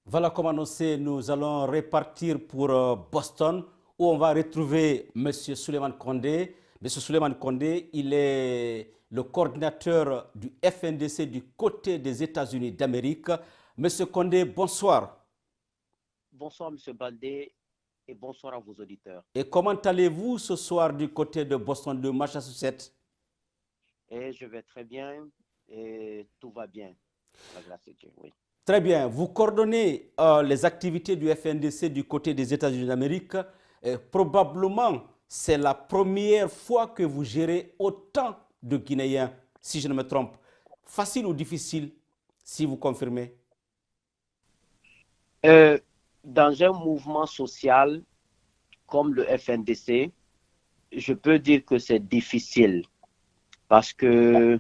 Voilà, comme annoncé, nous allons repartir pour Boston, où on va retrouver M. Souleymane Condé. M. Souleymane Condé, il est le coordinateur du FNDC du côté des États-Unis d'Amérique. M. Condé, bonsoir. Bonsoir, M. Baldé, et bonsoir à vos auditeurs. Et comment allez-vous ce soir du côté de Boston, de Massachusetts? Et je vais très bien et tout va bien, la grâce de Dieu, oui. Très bien. Vous coordonnez les activités du FNDC du côté des États-Unis d'Amérique. Probablement, c'est la première fois que vous gérez autant de Guinéens, si je ne me trompe. Facile ou difficile, si vous confirmez? Dans un mouvement social comme le FNDC, je peux dire que c'est difficile parce que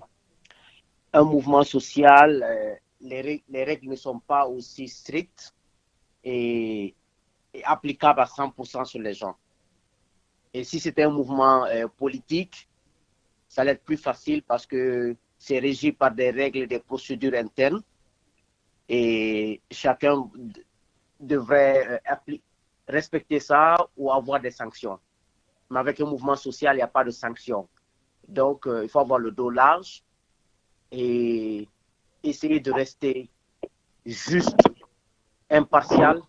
un mouvement social, les règles ne sont pas aussi strictes et applicables à 100% sur les gens. Et si c'était un mouvement politique, ça allait être plus facile parce que c'est régi par des règles, des procédures internes et chacun devrait respecter ça ou avoir des sanctions. Mais avec un mouvement social, il n'y a pas de sanctions. Donc, il faut avoir le dos large et essayer de rester juste, impartial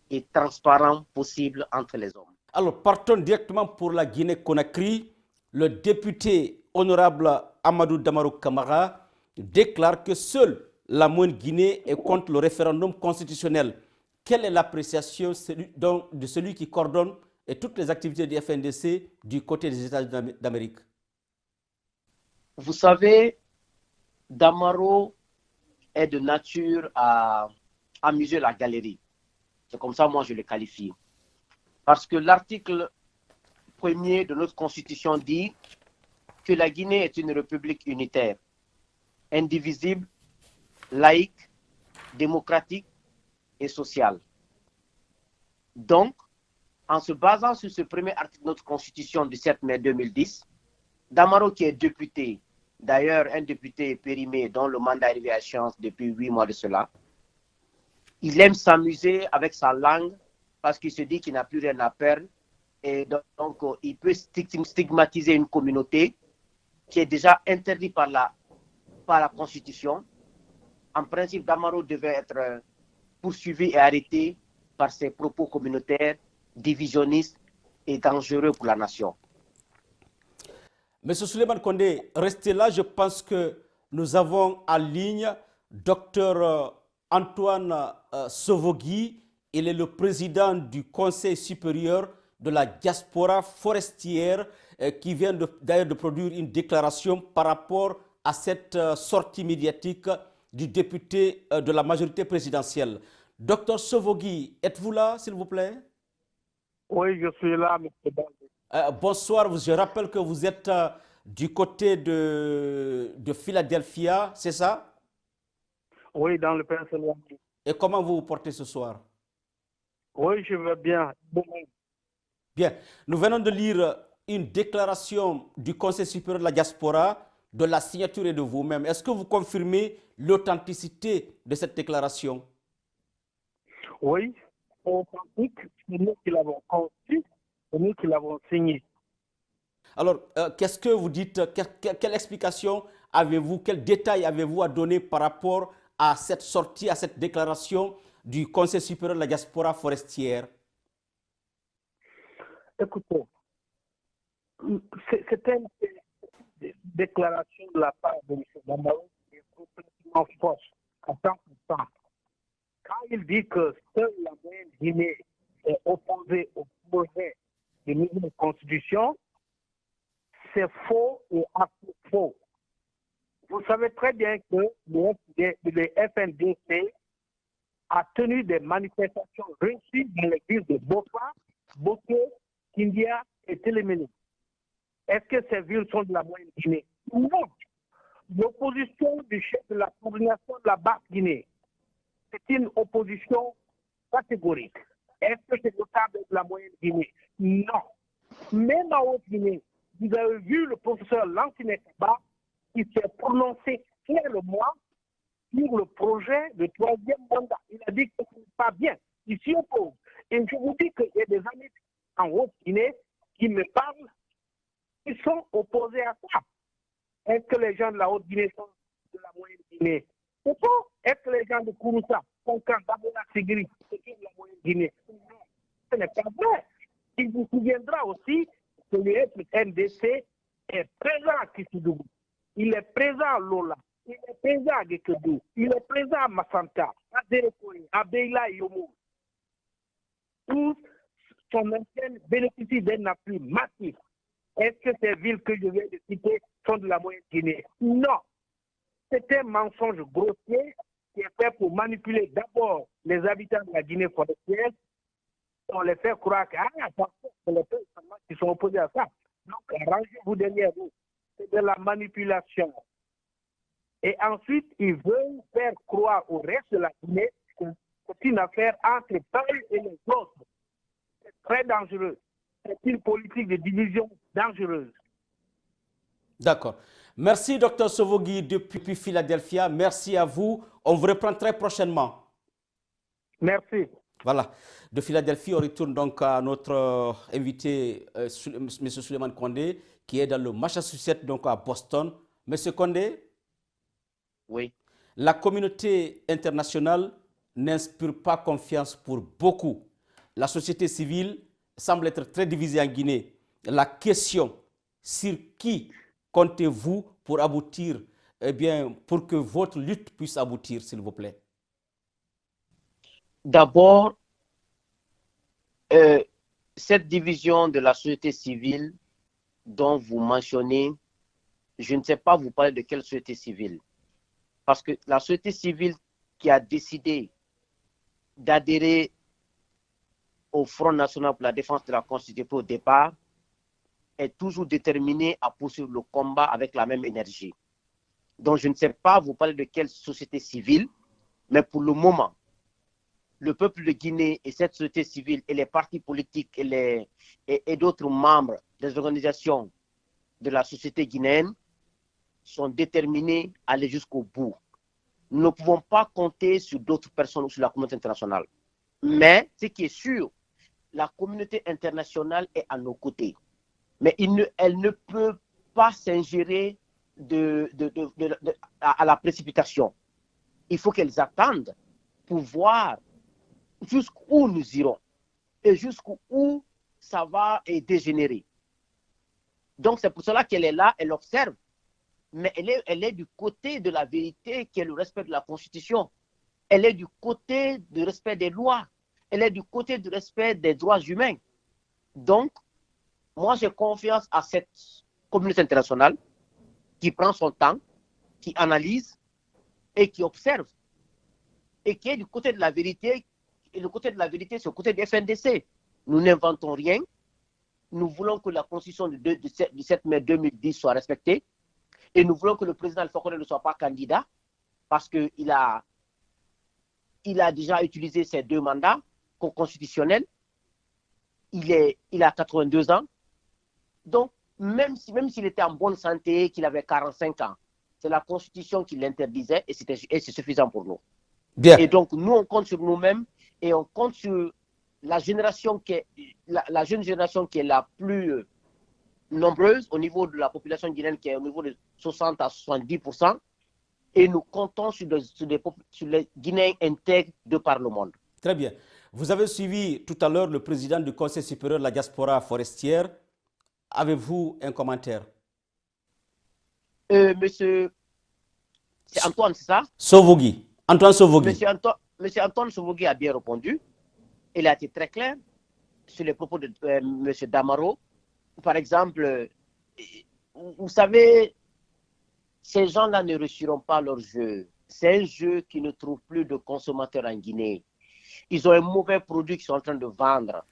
et transparent possible entre les hommes. Alors, partons directement pour la Guinée-Conakry. Le député honorable Amadou Damaro Camara déclare que seule la moyenne Guinée est contre le référendum constitutionnel. Quelle est l'appréciation de celui qui coordonne toutes les activités du FNDC du côté des États-Unis d'Amérique? Vous savez, Damaro est de nature à amuser la galerie. C'est comme ça, moi, je le qualifie. Parce que l'article 1er de notre Constitution dit que la Guinée est une république unitaire, indivisible, laïque, démocratique et sociale. Donc, en se basant sur ce premier article de notre Constitution du 7 mai 2010, Damaro, qui est député, d'ailleurs un député périmé dont le mandat est arrivé à échéance depuis 8 mois de cela, il aime s'amuser avec sa langue parce qu'il se dit qu'il n'a plus rien à perdre et donc il peut stigmatiser une communauté qui est déjà interdite par la Constitution. En principe, Damaro devait être poursuivi et arrêté par ses propos communautaires, divisionnistes et dangereux pour la nation. Monsieur Souleymane Condé, restez là. Je pense que nous avons en ligne Dr Antoine Sovogui. Il est le président du Conseil supérieur de la diaspora forestière qui vient d'ailleurs de produire une déclaration par rapport à cette sortie médiatique du député de la majorité présidentielle. Docteur Sovogui, êtes-vous là, s'il vous plaît? Oui, je suis là, M. Baldé. Bonsoir, je rappelle que vous êtes du côté de Philadelphia, c'est ça? Oui, dans le Pennsylvanie. Et comment vous vous portez ce soir? Oui, je vais bien. Bien, nous venons de lire une déclaration du Conseil supérieur de la diaspora, de la signature et de vous-même. Est-ce que vous confirmez l'authenticité de cette déclaration? Oui, authentique, c'est nous qui l'avons conçu, c'est nous qui l'avons signé. Alors, qu'est-ce que vous dites? Quelle explication avez-vous, quel détail avez-vous à donner par rapport à cette sortie, à cette déclaration du Conseil supérieur de la diaspora forestière? Écoutez, c'est une déclaration de la part de M. Damaro qui est complètement fausse, à 100%. Quand il dit que seule la moyenne Guinée est opposée au projet de nouvelle constitution, c'est faux et assez faux. Vous savez très bien que le FNDC a tenu des manifestations réussies dans les villes de Bofa, Boké, Kindia et Téléméné. Est-ce que ces villes sont de la moyenne Guinée? Non. L'opposition du chef de la coordination de la Basse-Guinée, c'est une opposition catégorique. Est-ce que c'est notable de la moyenne Guinée? Non. Même en Haute-Guinée, vous avez vu le professeur Lansine Kaba qui s'est prononcé clairement sur le projet de troisième mandat. Il a dit que ce n'est pas bien. Il s'y oppose. Et je vous dis qu'il y a des amis en Haute-Guinée qui me parlent, qui sont opposés à ça. Est-ce que les gens de la Haute-Guinée sont de la Moyenne-Guinée? Ou pas? Est-ce que les gens de Kouroussa sont quand Dabola Ségri, c'est de la Moyenne-Guinée? Non, ce n'est pas vrai. Il vous souviendra aussi que le NDC est présent à Kisidougou. Il est présent à Lola. Il est présent à Gekedou. Il est présent à Massanta, à Derekoye, à Beila et Yomo. Tous son antenne bénéficient d'un appui massif. Est-ce que ces villes que je viens de citer sont de la Moyenne-Guinée? Non. C'est un mensonge grossier qui est fait pour manipuler d'abord les habitants de la Guinée forestière. On les fait croire que c'est les peuples qui sont opposés à ça. Donc, arrangez-vous derrière vous. C'est de la manipulation. Et ensuite, ils veulent faire croire au reste de la Guinée que c'est une affaire entre eux et les autres. C'est très dangereux. C'est une politique de division dangereuse. D'accord. Merci, Dr Sovogui, depuis Philadelphia. Merci à vous. On vous reprend très prochainement. Merci. Voilà. De Philadelphie, on retourne donc à notre invité, M. Souleymane Condé, qui est dans le Massachusetts, donc à Boston. Monsieur Condé? Oui. La communauté internationale n'inspire pas confiance pour beaucoup. La société civile semble être très divisée en Guinée. La question, sur qui comptez-vous pour aboutir, pour que votre lutte puisse aboutir, s'il vous plaît? D'abord, cette division de la société civile dont vous mentionnez, je ne sais pas vous parler de quelle société civile. Parce que la société civile qui a décidé d'adhérer au Front national pour la défense de la Constitution au départ est toujours déterminée à poursuivre le combat avec la même énergie. Donc, je ne sais pas vous parler de quelle société civile, mais pour le moment, le peuple de Guinée et cette société civile et les partis politiques et d'autres membres des organisations de la société guinéenne sont déterminés à aller jusqu'au bout. Nous ne pouvons pas compter sur d'autres personnes ou sur la communauté internationale. Mais ce qui est sûr, la communauté internationale est à nos côtés. Mais elle ne peut pas s'ingérer à la précipitation. Il faut qu'elles attendent pour voir jusqu'où nous irons et jusqu'où ça va dégénérer. Donc c'est pour cela qu'elle est là, elle observe, mais elle est du côté de la vérité qui est le respect de la Constitution. Elle est du côté du respect des lois. Elle est du côté du respect des droits humains. Donc, moi j'ai confiance à cette communauté internationale qui prend son temps, qui analyse et qui observe et qui est du côté de la vérité. Et le côté de la vérité, c'est le côté du FNDC. Nous n'inventons rien. Nous voulons que la Constitution du 7 mai 2010 soit respectée. Et nous voulons que le président Alpha Condé ne soit pas candidat parce qu'il a déjà utilisé ses 2 mandats constitutionnels. Il a 82 ans. Donc, même s'il était en bonne santé, qu'il avait 45 ans, c'est la Constitution qui l'interdisait et c'est suffisant pour nous. Bien. Et donc, nous, on compte sur nous-mêmes et on compte sur la génération la jeune génération qui est la plus nombreuse au niveau de la population guinéenne, qui est au niveau de 60 à 70%. Et nous comptons sur les Guinéens intègres de par le monde. Très bien. Vous avez suivi tout à l'heure le président du Conseil supérieur de la diaspora forestière. Avez-vous un commentaire? Monsieur, c'est Antoine, c'est ça? Sovogui. Antoine Sovogui. Monsieur Antoine Sovogui a bien répondu. Il a été très clair sur les propos de monsieur Damaro. Par exemple, vous savez, ces gens-là ne réussiront pas leur jeu. C'est un jeu qui ne trouve plus de consommateurs en Guinée. Ils ont un mauvais produit qu'ils sont en train de vendre.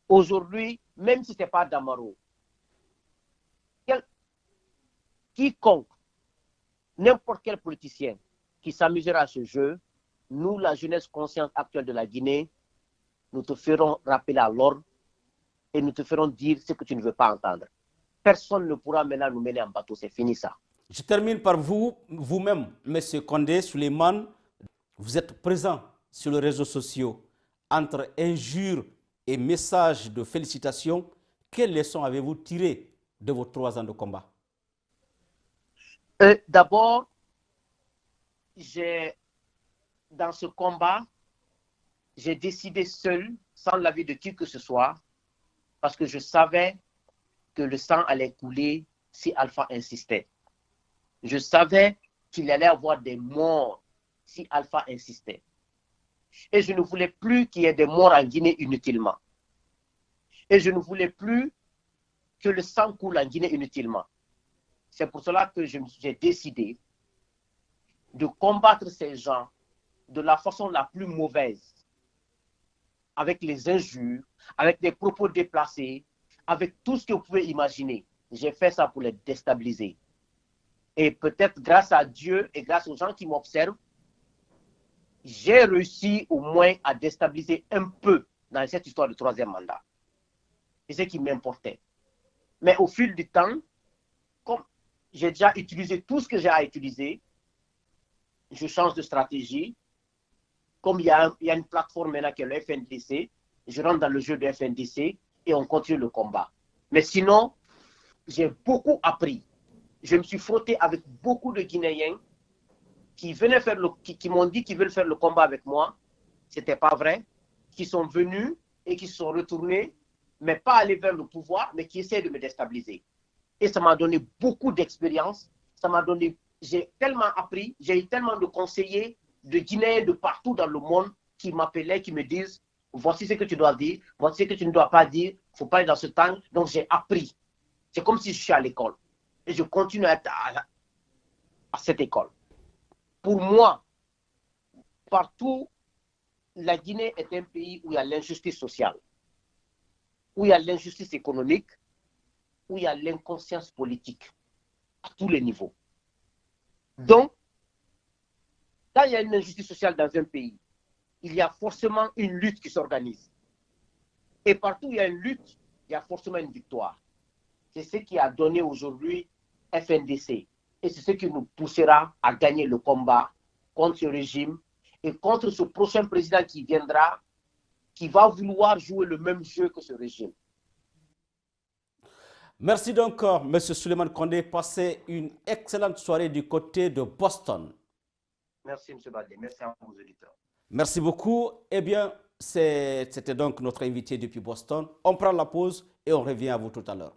Aujourd'hui, même si ce n'est pas Damaro, quiconque, n'importe quel politicien qui s'amusera à ce jeu, nous, la jeunesse consciente actuelle de la Guinée, nous te ferons rappeler à l'ordre et nous te ferons dire ce que tu ne veux pas entendre. Personne ne pourra maintenant nous mêler en bateau, c'est fini ça. Je termine par vous-même, M. Condé Souleymane. Vous êtes présent sur les réseaux sociaux. Entre injures et messages de félicitations, quelles leçons avez-vous tirées de vos 3 ans de combat? D'abord, dans ce combat, j'ai décidé seul, sans l'avis de qui que ce soit, parce que je savais que le sang allait couler si Alpha insistait. Je savais qu'il allait y avoir des morts si Alpha insistait. Et je ne voulais plus qu'il y ait des morts en Guinée inutilement. Et je ne voulais plus que le sang coule en Guinée inutilement. C'est pour cela que j'ai décidé de combattre ces gens de la façon la plus mauvaise, avec les injures, avec des propos déplacés, avec tout ce que vous pouvez imaginer. J'ai fait ça pour les déstabiliser. Et peut-être grâce à Dieu et grâce aux gens qui m'observent, j'ai réussi au moins à déstabiliser un peu dans cette histoire de 3e mandat. C'est ce qui m'importait. Mais au fil du temps, comme j'ai déjà utilisé tout ce que j'ai à utiliser, je change de stratégie. Comme il y a une plateforme maintenant qui est le FNDC, je rentre dans le jeu du FNDC et on continue le combat. Mais sinon, j'ai beaucoup appris. Je me suis frotté avec beaucoup de Guinéens qui m'ont dit qu'ils veulent faire le combat avec moi. Ce n'était pas vrai. Qui sont venus et qui se sont retournés, mais pas aller vers le pouvoir, mais qui essaient de me déstabiliser. Et ça m'a donné beaucoup d'expérience. J'ai tellement appris, j'ai eu tellement de conseillers de Guinéens de partout dans le monde qui m'appelaient, qui me disent voici ce que tu dois dire, voici ce que tu ne dois pas dire, il ne faut pas être dans ce temps. Donc j'ai appris. C'est comme si je suis à l'école. Et je continue à être à cette école. Pour moi, partout, la Guinée est un pays où il y a l'injustice sociale, où il y a l'injustice économique, où il y a l'inconscience politique, à tous les niveaux. Donc, quand il y a une injustice sociale dans un pays, il y a forcément une lutte qui s'organise. Et partout où il y a une lutte, il y a forcément une victoire. C'est ce qui a donné aujourd'hui FNDC. Et c'est ce qui nous poussera à gagner le combat contre ce régime et contre ce prochain président qui viendra, qui va vouloir jouer le même jeu que ce régime. Merci donc, M. Souleymane Condé. Passez une excellente soirée du côté de Boston. Merci, M. Badé. Merci à vos auditeurs. Merci beaucoup. Eh bien, c'était donc notre invité depuis Boston. On prend la pause et on revient à vous tout à l'heure.